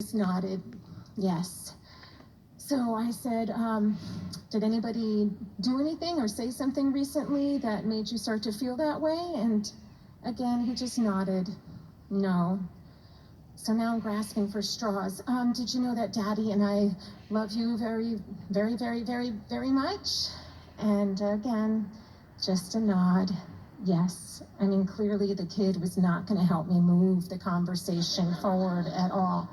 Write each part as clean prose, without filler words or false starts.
Just nodded, yes. So I said, did anybody do anything or say something recently that made you start to feel that way? And again, he just nodded, no. So now I'm grasping for straws. Did you know that Daddy and I love you very, very, very, very, very much? And again, just a nod. Yes. I mean, clearly the kid was not going to help me move the conversation forward at all.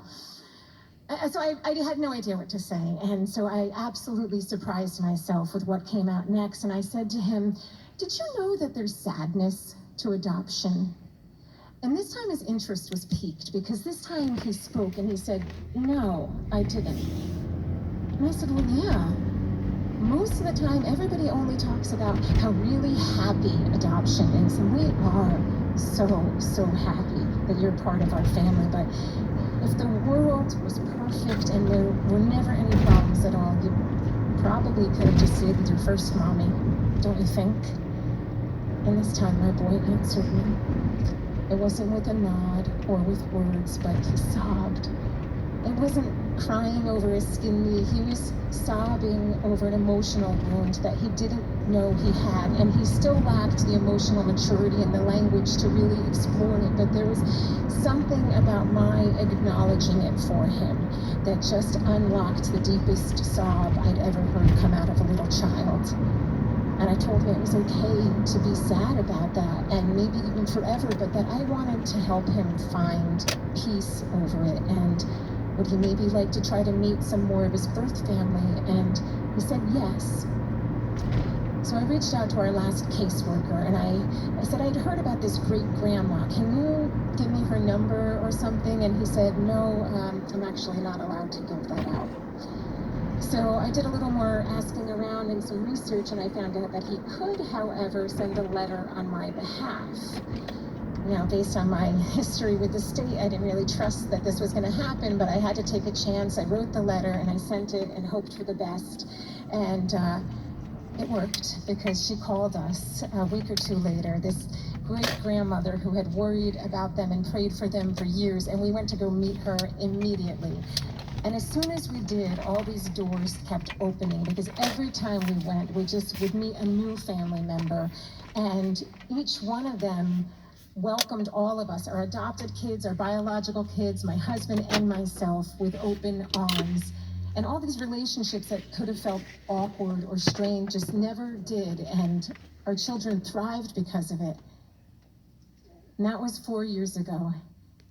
So I had no idea what to say. And so I absolutely surprised myself with what came out next. And I said to him, did you know that there's sadness to adoption? And this time his interest was piqued, because this time he spoke and he said, no, I didn't. And I said, well, yeah. Most of the time, everybody only talks about how really happy adoption is. And we are so happy that you're part of our family. But if the world was perfect and there were never any problems at all, you probably could have just stayed with your first mommy, don't you think? And this time my boy answered me. It wasn't with a nod or with words, but he sobbed. It wasn't crying over a skin knee. He was sobbing over an emotional wound that he didn't know he had, and he still lacked the emotional maturity and the language to really explore it. But there was something about my acknowledging it for him that just unlocked the deepest sob I'd ever heard come out of a little child. And I told him it was okay to be sad about that, and maybe even forever, but that I wanted to help him find peace over it. And would he maybe like to try to meet some more of his birth family? And he said yes. So I reached out to our last caseworker, and I said I'd heard about this great-grandma. Can you give me her number or something? And he said, no, I'm actually not allowed to give that out. So I did a little more asking around and some research, and I found out that he could, however, send a letter on my behalf. Now, based on my history with the state, I didn't really trust that this was going to happen, but I had to take a chance. I wrote the letter and I sent it and hoped for the best. And it worked, because she called us a week or two later, this great-grandmother who had worried about them and prayed for them for years, and we went to go meet her immediately. And as soon as we did, all these doors kept opening, because every time we went, we just would meet a new family member, and each one of them welcomed all of us, our adopted kids, our biological kids, my husband and myself, with open arms. And all these relationships that could have felt awkward or strained just never did, and our children thrived because of it. And that was 4 years ago.